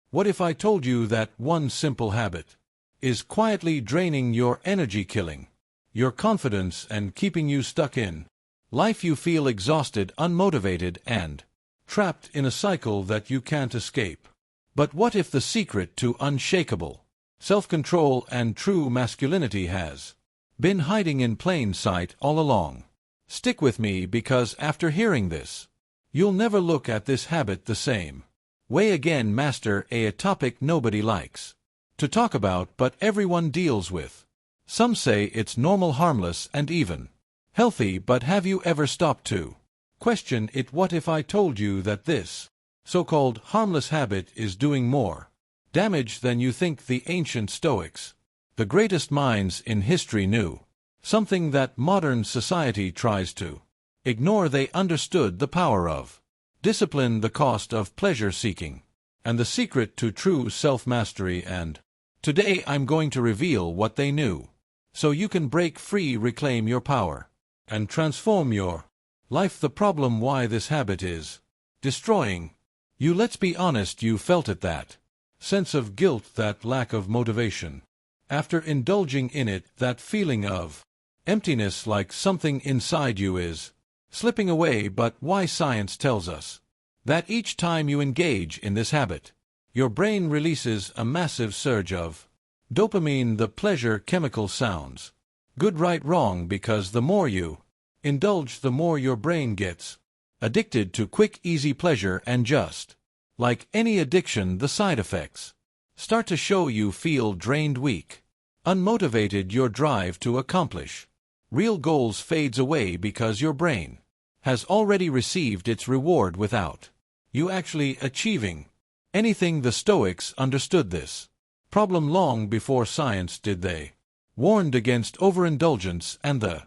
What if I told you that one simple habit is quietly draining your energy, killing your confidence, and keeping you stuck in life? You feel exhausted, unmotivated, and trapped in a cycle that you can't escape. But what if the secret to unshakable self-control and true masculinity has been hiding in plain sight all along? Stick with me, because after hearing this, you'll never look at this habit the same way again. Master, a topic nobody likes to talk about, but everyone deals with. Some say it's normal, harmless, and even healthy, but have you ever stopped to question it? What if I told you that this so-called harmless habit is doing more damage than you think? The ancient Stoics, the greatest minds in history, knew something that modern society tries to ignore. They understood the power of discipline, the cost of pleasure-seeking, and the secret to true self-mastery. And today I'm going to reveal what they knew, so you can break free, reclaim your power, and transform your life. The problem: why this habit is destroying you. Let's be honest, you felt it, that sense of guilt, that lack of motivation after indulging in it, that feeling of emptiness, like something inside you is slipping away. But why? Science tells us that each time you engage in this habit, your brain releases a massive surge of dopamine. The pleasure chemical sounds good, right, wrong, because the more you indulge, the more your brain gets addicted to quick, easy pleasure. And just like any addiction, the side effects start to show. You feel drained, weak, unmotivated. Your drive to accomplish real goals fades away because your brain has already received its reward without you actually achieving anything. The Stoics understood this problem long before science did. They warned against overindulgence and the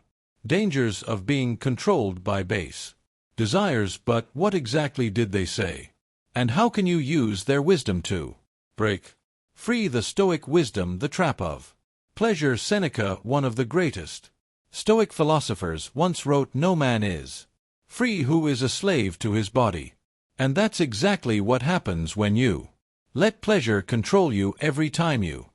dangers of being controlled by base desires. But what exactly did they say? And how can you use their wisdom to break free? The Stoic wisdom, the trap of pleasure. Seneca, one of the greatest Stoic philosophers, once wrote, "No man is free who is a slave to his body." And that's exactly what happens when you let pleasure control you. Every time you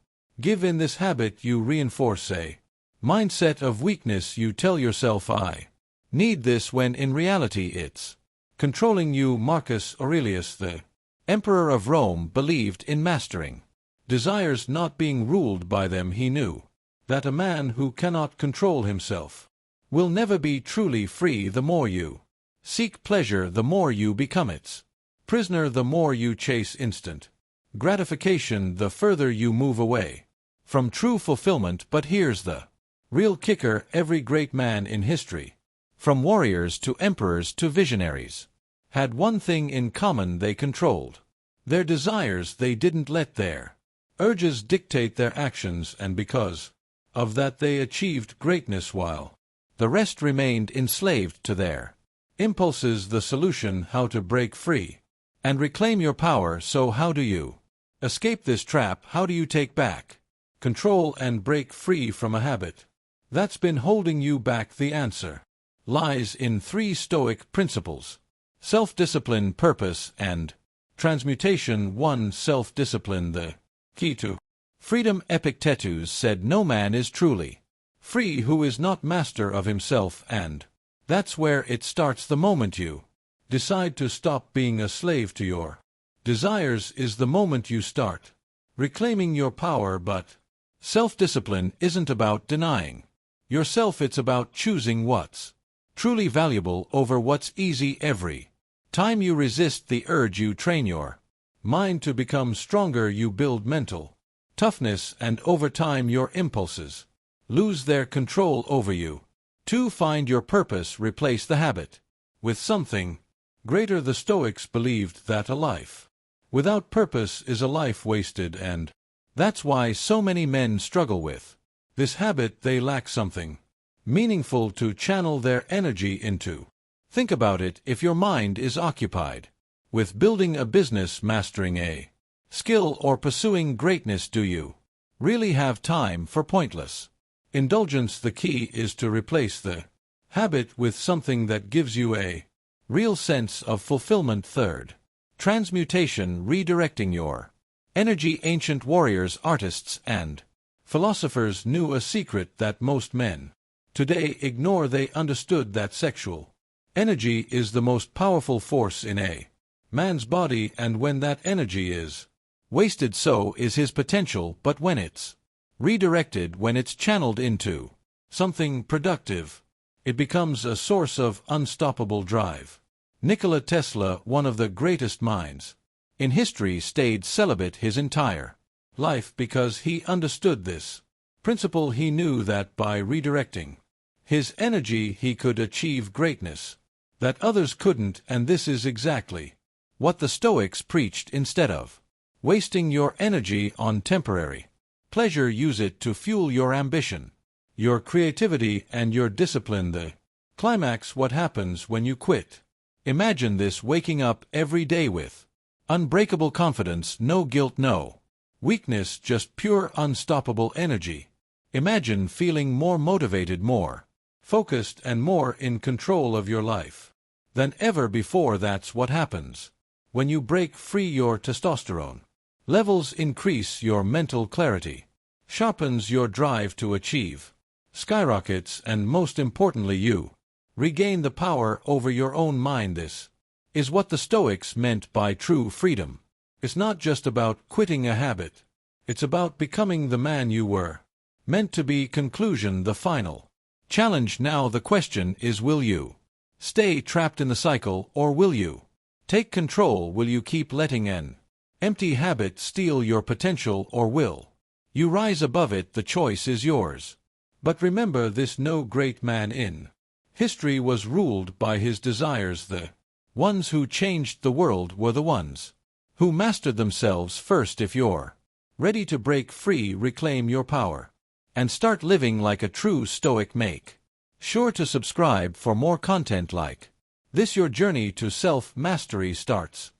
give in this habit, you reinforce a mindset of weakness. You tell yourself, "I need this," when in reality it's controlling you. Marcus Aurelius, the emperor of Rome, believed in mastering desires, not being ruled by them. He knew that a man who cannot control himself will never be truly free. The more you seek pleasure, the more you become its prisoner. The more you chase instant gratification, the further you move away from true fulfillment. But here's the real kicker: every great man in history, from warriors to emperors to visionaries, had one thing in common: they controlled their desires. They didn't let their urges dictate their actions, and because of that they achieved greatness, while the rest remained enslaved to their impulses. The solution: how to break free and reclaim your power. So how do you escape this trap? How do you take back control and break free from a habit that's been holding you back? The answer lies in 3 Stoic principles: self-discipline, purpose, and transmutation. 1. Self-discipline, the key to freedom. Epictetus said, "No man is truly free who is not master of himself," and that's where it starts. The moment you decide to stop being a slave to your desires is the moment you start reclaiming your power. But self-discipline isn't about denying yourself, it's about choosing what's truly valuable over what's easy. Every time you resist the urge, you train your mind to become stronger. You build mental toughness, and over time your impulses lose their control over you. 2. Find your purpose. Replace the habit with something greater. The Stoics believed that a life without purpose is a life wasted, and that's why so many men struggle with this habit. They lack something meaningful to channel their energy into. Think about it: if your mind is occupied with building a business, mastering a skill, or pursuing greatness, do you really have time for pointless indulgence? The key is to replace the habit with something that gives you a real sense of fulfillment. 3. Transmutation, redirecting your Energy. Ancient warriors, artists, and philosophers knew a secret that most men today ignore. They understood that sexual energy is the most powerful force in a man's body, and when that energy is wasted, so is his potential. But when it's redirected, when it's channeled into something productive, it becomes a source of unstoppable drive. Nikola Tesla, one of the greatest minds in history, stayed celibate his entire life because he understood this principle. He knew that by redirecting his energy he could achieve greatness that others couldn't, and this is exactly what the Stoics preached. Instead of wasting your energy on temporary pleasure, use it to fuel your ambition, your creativity, and your discipline. The climax: what happens when you quit? Imagine this: waking up every day with unbreakable confidence, no guilt, no weakness, just pure, unstoppable energy. Imagine feeling more motivated, more focused, and more in control of your life than ever before. That's what happens when you break free. Your testosterone levels increase, your mental clarity sharpens, your drive to achieve skyrockets, and most importantly, you regain the power over your own mind. This is what the Stoics meant by true freedom. It's not just about quitting a habit. It's about becoming the man you were meant to be. Conclusion: the final challenge. Now the question is, will you stay trapped in the cycle, or will you take control? Will you keep letting an empty habit steal your potential, or will you rise above it? The choice is yours. But remember this: no great man in history was ruled by his desires. The ones who changed the world were the ones who mastered themselves first. If you're ready to break free, reclaim your power, and start living like a true Stoic, make sure to subscribe for more content like this. Your journey to self-mastery starts